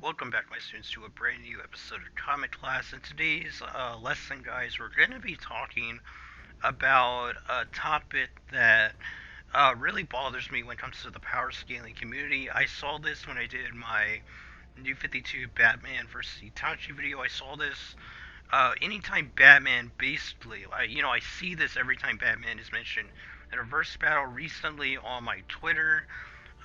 Welcome back, my students, to a brand new episode of Comic Class. In today's lesson, guys, we're going to be talking about a topic that really bothers me when it comes to the power scaling community. I saw this when I did my New 52 Batman vs. Itachi video. I saw this anytime Batman, basically, I see this every time Batman is mentioned in a verse battle. Recently on my Twitter,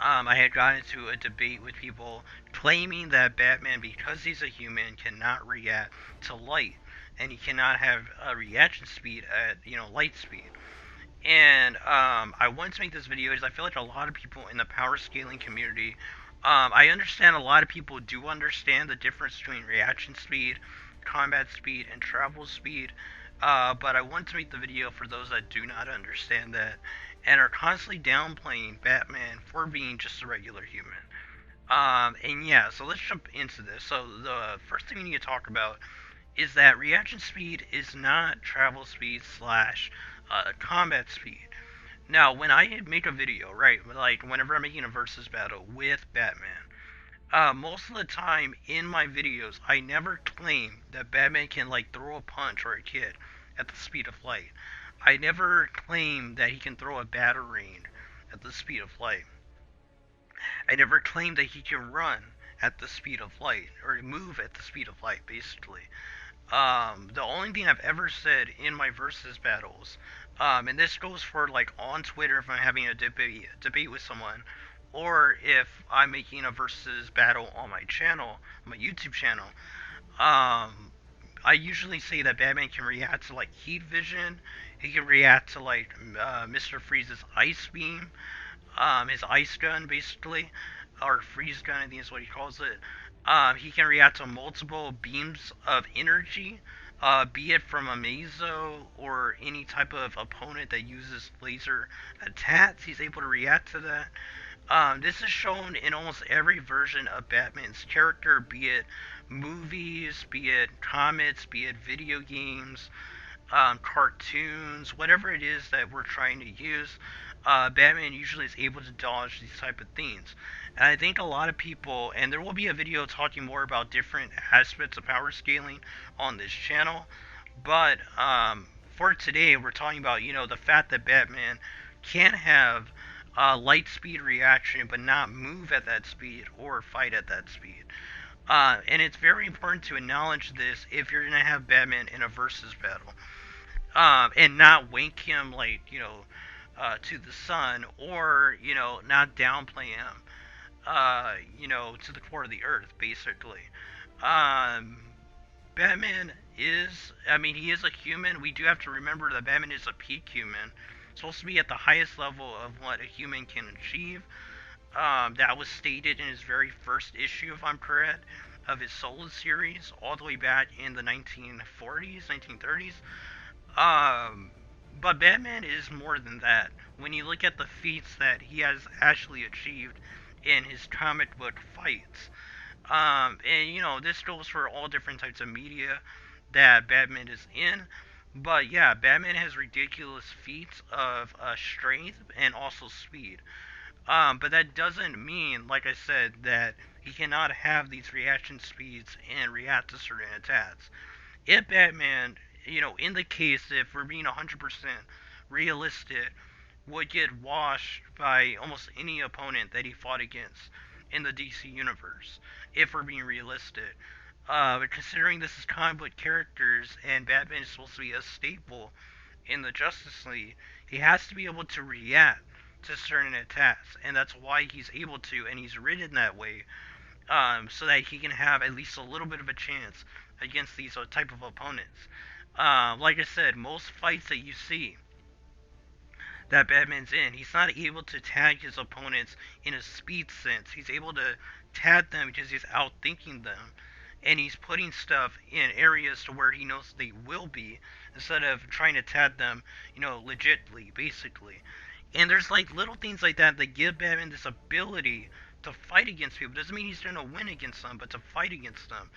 I had gotten into a debate with people claiming that Batman, because he's a human, cannot react to light, and he cannot have a reaction speed at light speed. And I wanted to make this video because I feel like a lot of people in the power scaling community, I understand a lot of people do understand the difference between reaction speed, combat speed, and travel speed. But I want to make the video for those that do not understand that and are constantly downplaying Batman for being just a regular human. And yeah, so let's jump into this. So the first thing we need to talk about is that reaction speed is not travel speed slash combat speed. Now, when I make a video, right, like whenever I'm making a versus battle with Batman, most of the time in my videos, I never claim that Batman can like throw a punch or a kick at the speed of light. I never claim that he can throw a batarang at the speed of light. I never claim that he can run at the speed of light or move at the speed of light, basically. The only thing I've ever said in my versus battles, and this goes for like on Twitter if I'm having a debate with someone, or if I'm making a versus battle on my channel, my YouTube channel, I usually say that Batman can react to like heat vision. He can react to like Mr. Freeze's ice beam, his ice gun basically, or freeze gun I think is what he calls it. He can react to multiple beams of energy, be it from a Mazo or any type of opponent that uses laser attacks. He's able to react to that. This is shown in almost every version of Batman's character, be it movies, be it comics, be it video games, cartoons, whatever it is that we're trying to use. Batman usually is able to dodge these type of things. And I think a lot of people, and there will be a video talking more about different aspects of power scaling on this channel, but for today we're talking about, the fact that Batman can have light speed reaction but not move at that speed or fight at that speed. And it's very important to acknowledge this if you're going to have Batman in a versus battle. And not wank him like, to the sun, or, not downplay him, to the core of the earth, basically. Um, Batman is, he is a human. We do have to remember that Batman is a peak human, supposed to be at the highest level of what a human can achieve. That was stated in his very first issue, if I'm correct, of his solo series, all the way back in the 1940s, 1930s. But Batman is more than that. When you look at the feats that he has actually achieved in his comic book fights, and this goes for all different types of media that Batman is in. But yeah, Batman has ridiculous feats of strength and also speed. But that doesn't mean, like I said, that he cannot have these reaction speeds and react to certain attacks. If Batman, in the case, if we're being 100% realistic, would get washed by almost any opponent that he fought against in the DC universe, if we're being realistic. But considering this is comic book characters and Batman is supposed to be a staple in the Justice League, he has to be able to react to certain attacks, and that's why he's able to, and he's written that way, so that he can have at least a little bit of a chance against these type of opponents. Like I said, most fights that you see that Batman's in, he's not able to tag his opponents in a speed sense. He's able to tag them because he's outthinking them, and he's putting stuff in areas to where he knows they will be, instead of trying to tag them, legitly, basically. And there's like little things like that that give Batman this ability to fight against people. Doesn't mean he's going to win against them, but to fight against them.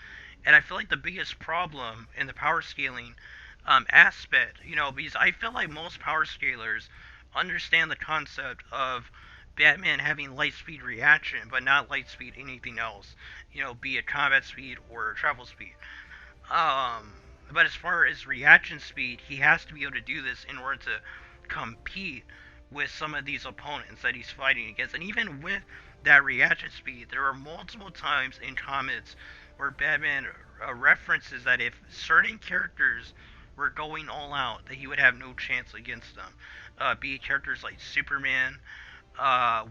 And I feel like the biggest problem in the power scaling aspect, because I feel like most power scalers understand the concept of Batman having light speed reaction, but not light speed anything else. Be it combat speed or travel speed. Um, but as far as reaction speed, he has to be able to do this in order to compete with some of these opponents that he's fighting against. And even with that reaction speed, there are multiple times in comics where Batman references that if certain characters were going all out, that he would have no chance against them. Be it characters like Superman,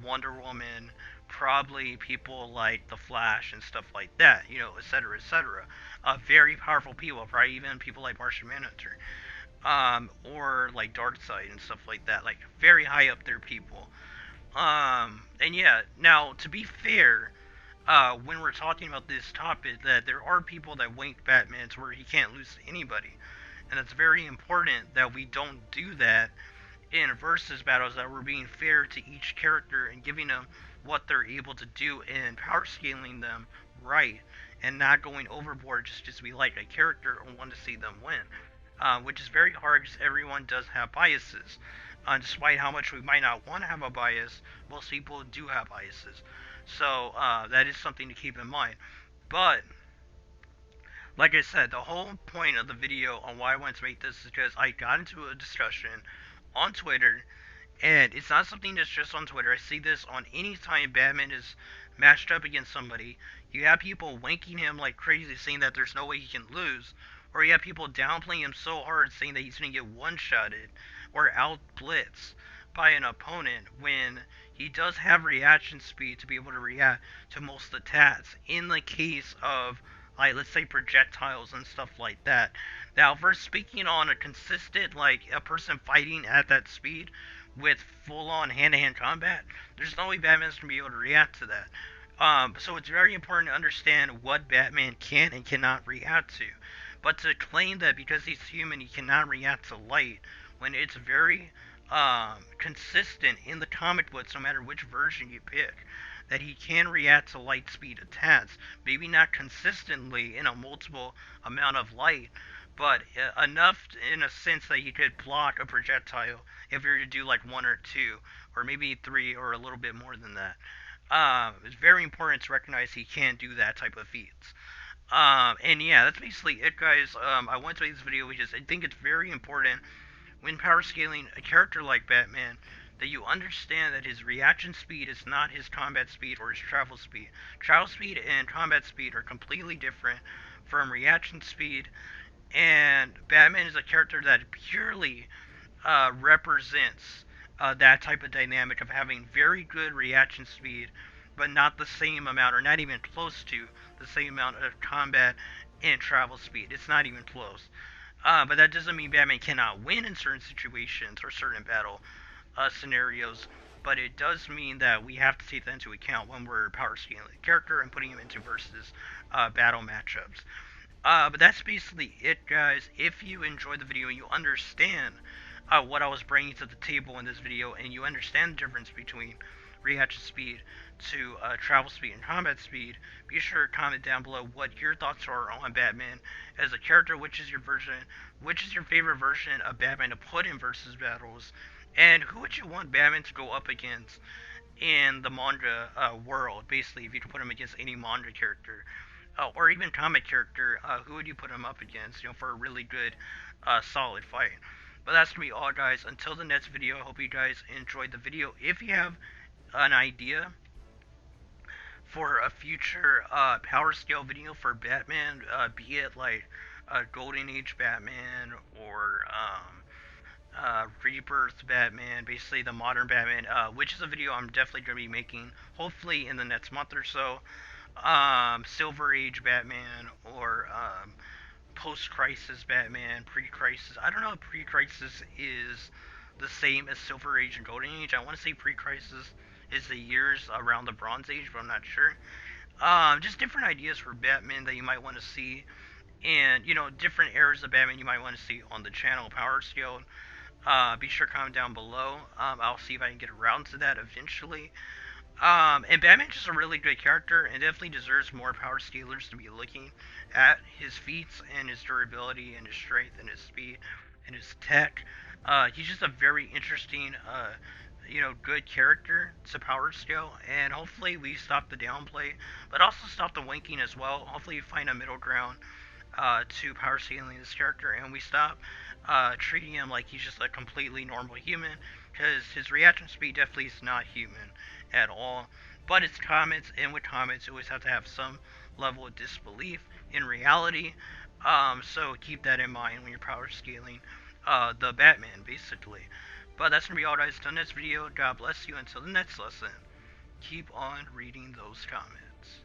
Wonder Woman, probably people like the Flash and stuff like that, etc., etc. Very powerful people, probably even people like Martian Manhunter, or like Darkseid and stuff like that, like very high up there people. And yeah, now to be fair, when we're talking about this topic, that there are people that wank Batman to where he can't lose to anybody, and it's very important that we don't do that in versus battles, that we're being fair to each character and giving them what they're able to do and power scaling them right, and not going overboard just because we like a character or want to see them win. Which is very hard because everyone does have biases. Despite how much we might not want to have a bias, most people do have biases. So that is something to keep in mind. But like I said, the whole point of the video on why I wanted to make this is because I got into a discussion on Twitter, and it's not something that's just on Twitter. I see this on any time Batman is matched up against somebody. You have people wanking him like crazy, saying that there's no way he can lose, or you have people downplaying him so hard, saying that he's going to get one-shotted or out-blitzed by an opponent when he does have reaction speed to be able to react to most attacks in the case of, like, let's say projectiles and stuff like that. Now, if we're speaking on a consistent, like a person fighting at that speed with full-on hand-to-hand combat, there's no way Batman's gonna be able to react to that. So it's very important to understand what Batman can and cannot react to. But to claim that because he's human he cannot react to light, when it's very consistent in the comic books, no matter which version you pick, that he can react to light speed attacks. Maybe not consistently in a multiple amount of light, but enough in a sense that he could block a projectile if you were to do like one or two, or maybe three, or a little bit more than that. It's very important to recognize he can do that type of feats. And yeah, that's basically it, guys. I wanted to make this video because I think it's very important when power scaling a character like Batman that you understand that his reaction speed is not his combat speed or his travel speed. Travel speed and combat speed are completely different from reaction speed, and Batman is a character that purely represents that type of dynamic of having very good reaction speed, but not the same amount, or not even close to the same amount of combat and travel speed. It's not even close. But that doesn't mean Batman cannot win in certain situations or certain battle scenarios. But it does mean that we have to take that into account when we're power scaling the character and putting him into versus battle matchups. But that's basically it, guys. If you enjoyed the video and you understand what I was bringing to the table in this video, and you understand the difference between reaction speed to travel speed and combat speed, be sure to comment down below what your thoughts are on Batman as a character. Which is your favorite version of Batman to put in versus battles, and who would you want Batman to go up against in the manga world? Basically, if you could put him against any manga character, or even comic character, who would you put him up against, for a really good, solid fight? But that's gonna be all, guys. Until the next video, I hope you guys enjoyed the video. If you have an idea for a future power scale video for Batman, be it like Golden Age Batman or Rebirth Batman, basically the modern Batman, which is a video I'm definitely going to be making, hopefully in the next month or so. Silver Age Batman, or post-crisis Batman, pre-crisis. I don't know if pre-crisis is the same as Silver Age and Golden Age. I want to say pre-crisis is the years around the Bronze Age, but I'm not sure. Just different ideas for Batman that you might want to see, and different eras of Batman you might want to see on the channel Power Scale. Be sure to comment down below. I'll see if I can get around to that eventually. And Batman's just a really good character and definitely deserves more power scalers to be looking at his feats and his durability and his strength and his speed and his tech. He's just a very interesting good character to power scale, and hopefully we stop the downplay, but also stop the winking as well. Hopefully, you find a middle ground to power scaling this character, and we stop treating him like he's just a completely normal human, because his reaction speed definitely is not human at all. But it's comics, and with comics, you always have to have some level of disbelief in reality. So keep that in mind when you're power scaling the Batman, basically. But that's gonna be all, guys. Until next video, God bless you. Until the next lesson, keep on reading those comments.